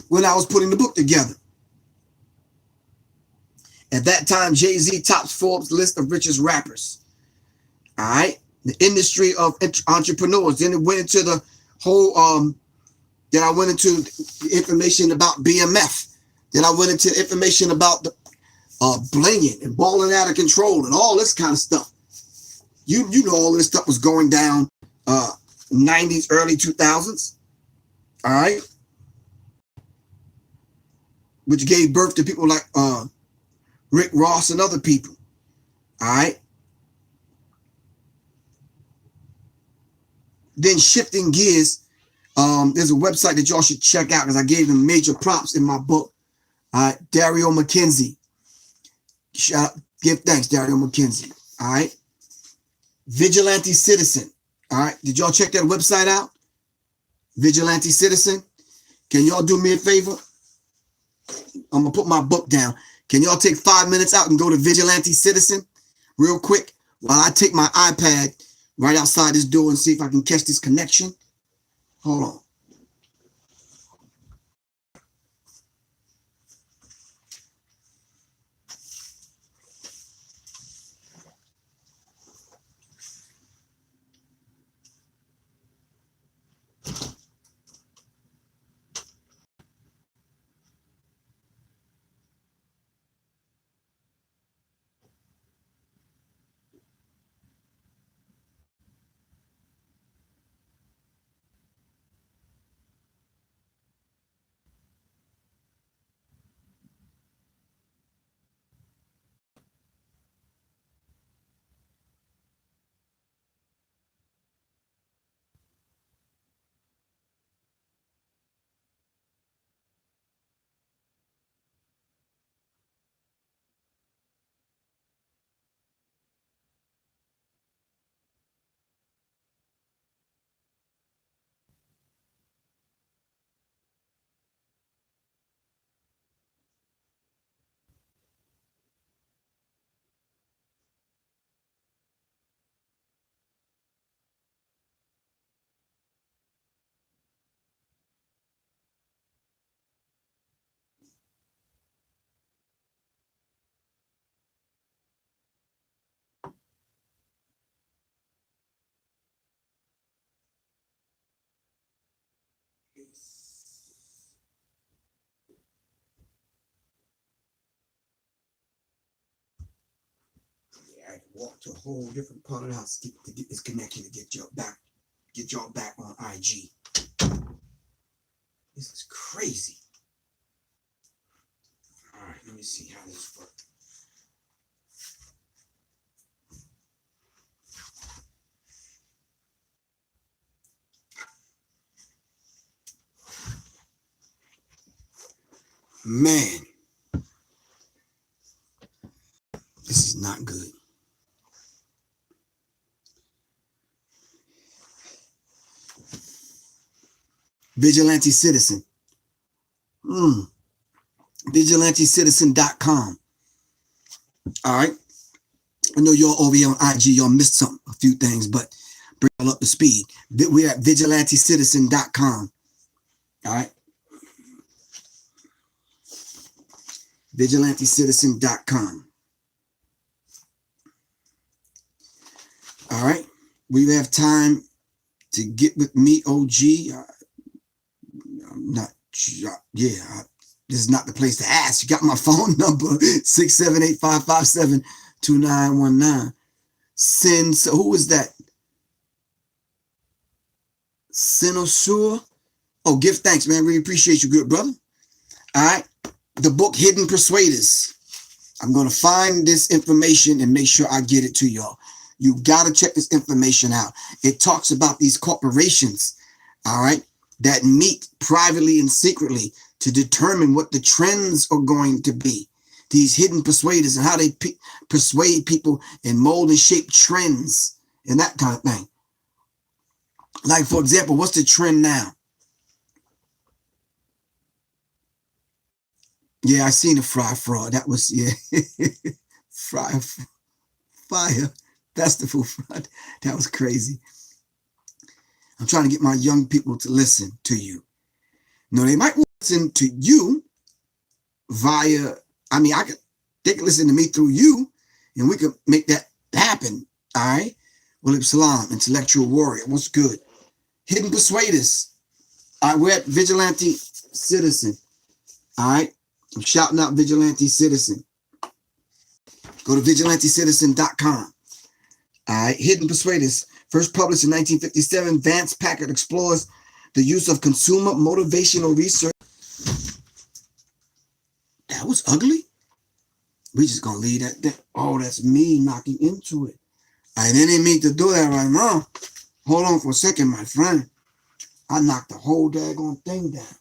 when I was putting the book together. At that time, Jay-Z tops Forbes list of richest rappers. All right. The industry of entrepreneurs. Then it went into the whole, then I went into the information about BMF. Then I went into information about the blinging and balling out of control and all this kind of stuff. You know all this stuff was going down 90s, early 2000s. All right. Which gave birth to people like Rick Ross and other people. All right. Then shifting gears, there's a website that y'all should check out because I gave them major props in my book. All right. Dario McKenzie. Give thanks, Dario McKenzie. All right. Vigilante Citizen. All right. Did y'all check that website out? Vigilante Citizen. Can y'all do me a favor? I'm going to put my book down. Can y'all take 5 minutes out and go to Vigilante Citizen real quick while I take my iPad right outside this door and see if I can catch this connection? Hold on. I had to walk to a whole different part of the house to get this connection to get y'all back on IG. This is crazy. All right, let me see how this works. Man, this is not good. Vigilante Citizen. VigilanteCitizen.com. All right. I know y'all over here on IG, y'all missed a few things, but bring y'all up to speed. We're at VigilanteCitizen.com. All right. VigilanteCitizen.com. All right. We have time to get with me, OG. I'm not sure. Yeah, this is not the place to ask. You got my phone number, 678-557-2919. So who is that? Sinosure. Oh, give thanks, man. Really appreciate you, good brother. All right. The book Hidden Persuaders. I'm going to find this information and make sure I get it to y'all. You got to check this information out. It talks about these corporations, all right, that meet privately and secretly to determine what the trends are going to be. These hidden persuaders and how they persuade people and mold and shape trends and that kind of thing. Like, for example, what's the trend now? Yeah, I seen the fry fraud. That was, yeah, fire festival fraud. That was crazy. I'm trying to get my young people to listen to you. No, they might listen to you via, I mean, they can listen to me through you, and we can make that happen. All right. Well, Salam, intellectual warrior. What's good? Hidden persuaders. All right, we're at Vigilante Citizen. All right. I'm shouting out Vigilante Citizen. Go to VigilanteCitizen.com. All right. Hidden Persuaders. First published in 1957. Vance Packard explores the use of consumer motivational research. That was ugly. We just going to leave that there. Oh, that's me knocking into it. I didn't mean to do that right now. Hold on for a second, my friend. I knocked the whole daggone thing down.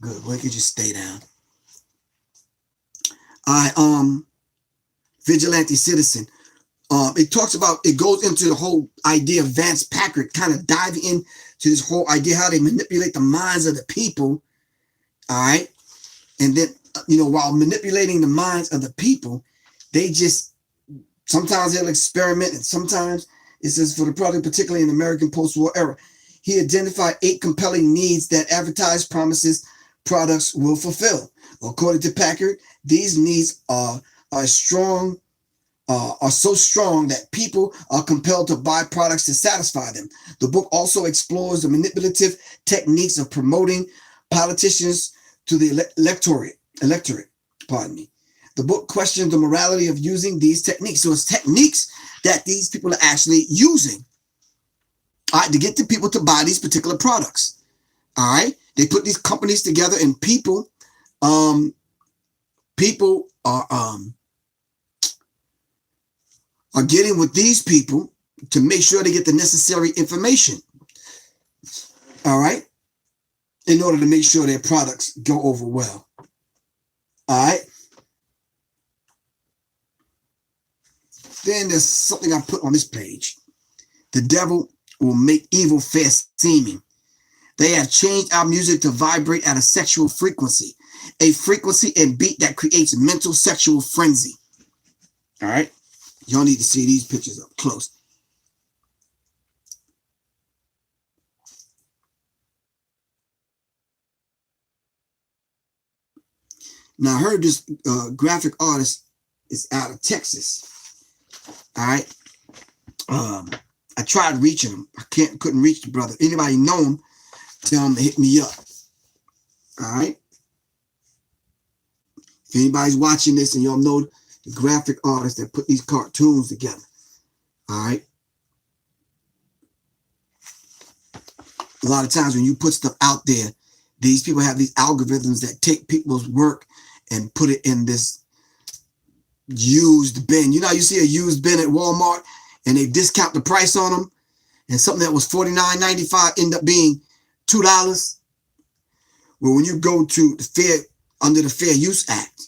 Good. Well, it could just stay down. Vigilante Citizen. It talks about, it goes into the whole idea of Vance Packard, kind of diving into this whole idea, how they manipulate the minds of the people. All right. And then, while manipulating the minds of the people, they just, sometimes they'll experiment, and sometimes it says for the product, particularly in the American post-war era, he identified 8 compelling needs that advertised promises products will fulfill. According to Packard, these needs are so strong that people are compelled to buy products to satisfy them. The book also explores the manipulative techniques of promoting politicians to the electorate. The book questions the morality of using these techniques. So it's techniques that these people are actually using, all right, to get the people to buy these particular products. All right. They put these companies together, and people are getting with these people to make sure they get the necessary information. All right. In order to make sure their products go over well. All right. Then there's something I put on this page. The devil will make evil fair seeming. They have changed our music to vibrate at a sexual frequency, a frequency and beat that creates mental sexual frenzy. All right. Y'all need to see these pictures up close. Now, I heard this graphic artist is out of Texas. All right. I tried reaching him. I couldn't reach the brother. Anybody know him, tell him to hit me up. All right. If anybody's watching this and y'all know the graphic artist that put these cartoons together. All right. A lot of times when you put stuff out there, these people have these algorithms that take people's work and put it in this used bin. You know, you see a used bin at Walmart and they discount the price on them, and something that was $49.95 end up being $2. Well, when you go to the under the Fair Use Act,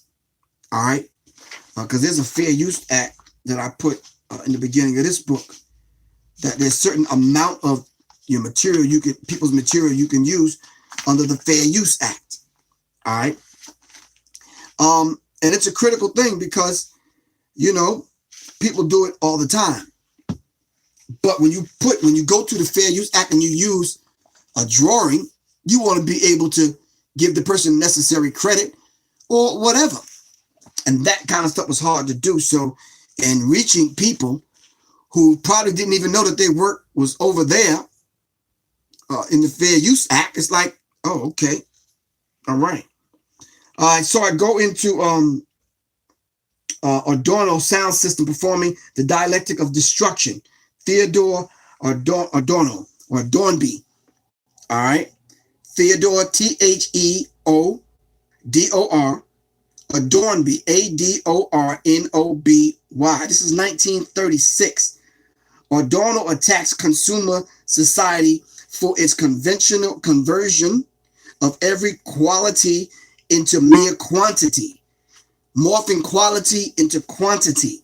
all right, because there's a Fair Use Act that I put in the beginning of this book, that there's certain amount of your material people's material you can use under the Fair Use Act. All right. And it's a critical thing because, people do it all the time. But when you go to the Fair Use Act and you use a drawing, you want to be able to give the person necessary credit or whatever. And that kind of stuff was hard to do. So, and reaching people who probably didn't even know that their work was over there in the Fair Use Act, it's like, oh, okay, all right. So I go into Adorno sound system performing the dialectic of destruction. Theodore Adorno, or Dornby. All right. Theodore, Theodor, Adornby, Adornoby. This is 1936. Adorno attacks consumer society for its conventional conversion of every quality into mere quantity, morphing quality into quantity.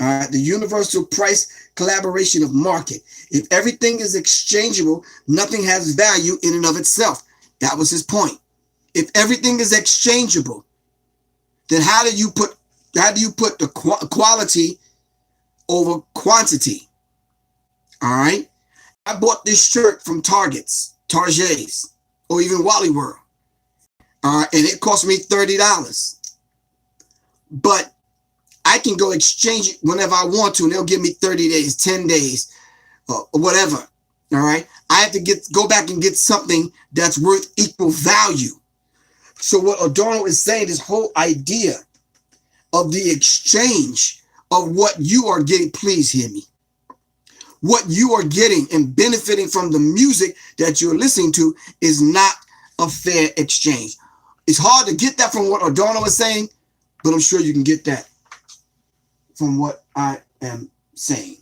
All right, the universal price collaboration of market. If everything is exchangeable, nothing has value in and of itself. That was his point. If everything is exchangeable, then how do you put the quality over quantity? All right. I bought this shirt from Target's, or even Wally World. And it cost me $30. But I can go exchange it whenever I want to, and they'll give me 30 days, 10 days, or whatever. All right. I have to go back and get something that's worth equal value. So what Adorno is saying, this whole idea of the exchange of what you are getting, please hear me. What you are getting and benefiting from the music that you're listening to is not a fair exchange. It's hard to get that from what Adorno is saying, but I'm sure you can get that from what I am saying.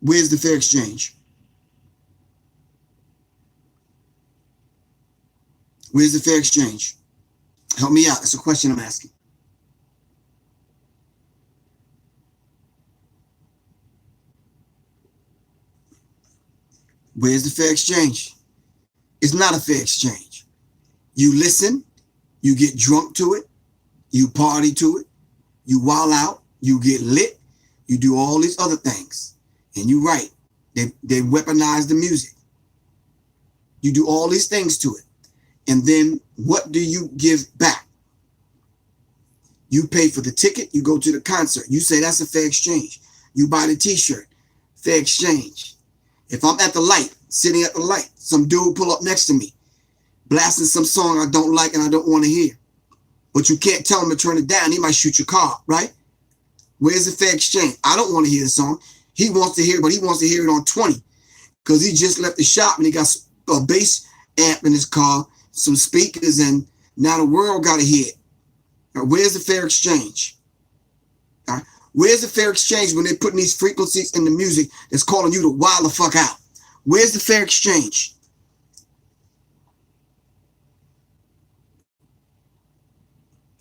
Where's the fair exchange? Where's the fair exchange? Help me out. That's a question I'm asking. Where's the fair exchange? It's not a fair exchange. You listen, you get drunk to it, you party to it, you wild out, you get lit, you do all these other things. And you're right, they weaponize the music. You do all these things to it. And then what do you give back? You pay for the ticket, you go to the concert. You say that's a fair exchange. You buy the t-shirt, fair exchange. If I'm at the light, sitting at the light, some dude pull up next to me, blasting some song I don't like and I don't want to hear. But you can't tell him to turn it down. He might shoot your car, right? Where's the fair exchange? I don't want to hear the song. He wants to hear it, but he wants to hear it on 20 because he just left the shop and he got a bass amp in his car, some speakers, and now the world got to hear it. Now, where's the fair exchange? Where's the fair exchange when they're putting these frequencies in the music that's calling you to wild the fuck out? Where's the fair exchange?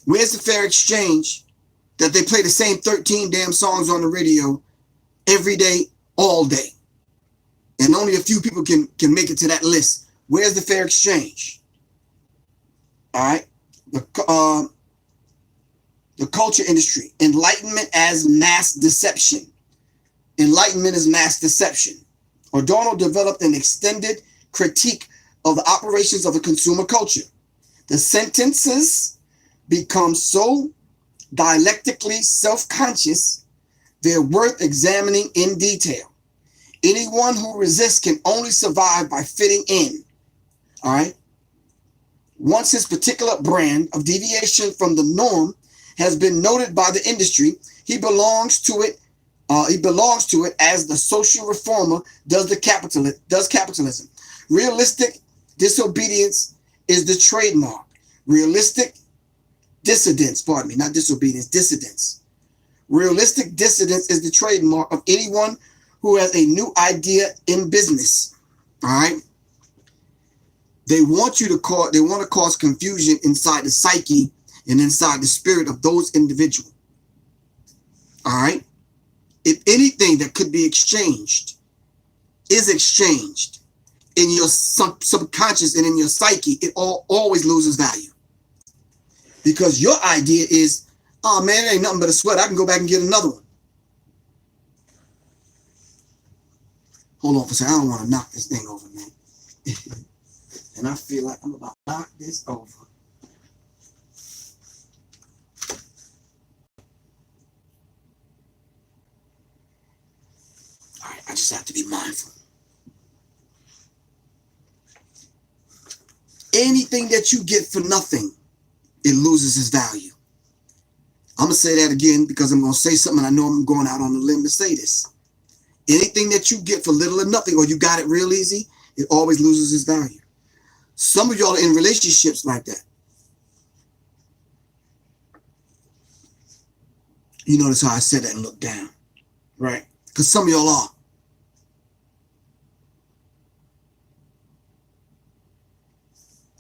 Where's the fair exchange that they play the same 13 damn songs on the radio every day, all day? And only a few people can make it to that list. Where's the fair exchange? All right. The culture industry, enlightenment as mass deception. Enlightenment is mass deception. Adorno developed an extended critique of the operations of the consumer culture. The sentences become so dialectically self-conscious, they're worth examining in detail. Anyone who resists can only survive by fitting in. All right. Once his particular brand of deviation from the norm has been noted by the industry, he belongs to it. As the social reformer does capitalism. Realistic disobedience is the trademark. Realistic dissidence, not disobedience, dissidence. Realistic dissidence is the trademark of anyone who has a new idea in business. All right. They want to cause confusion inside the psyche and inside the spirit of those individuals. All right. If anything that could be exchanged is exchanged in your subconscious and in your psyche, it always loses value. Because your idea is, oh man, it ain't nothing but a sweat. I can go back and get another one. Hold on for a second. I don't want to knock this thing over, man. And I feel like I'm about to knock this over. I just have to be mindful. Anything that you get for nothing, it loses its value. I'm going to say that again because I'm going to say something, and I know I'm going out on a limb to say this. Anything that you get for little or nothing, or you got it real easy, it always loses its value. Some of y'all are in relationships like that. You notice how I said that and looked down, right? Because some of y'all are.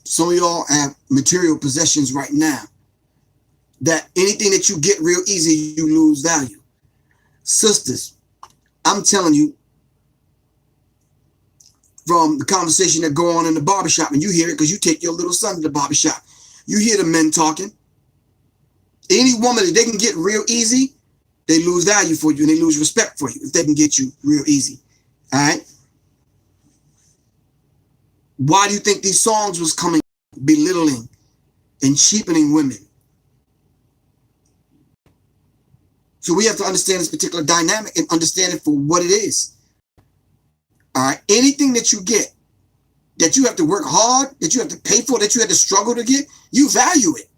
Some of y'all have material possessions right now that anything that you get real easy, you lose value. Sisters, I'm telling you, from the conversation that go on in the barbershop, and you hear it because you take your little son to the barbershop. You hear the men talking. Any woman that they can get real easy, they lose value for you and they lose respect for you if they can get you real easy. All right? Why do you think these songs was coming belittling and cheapening women? So we have to understand this particular dynamic and understand it for what it is. All right? Anything that you get, that you have to work hard, that you have to pay for, that you have to struggle to get, you value it.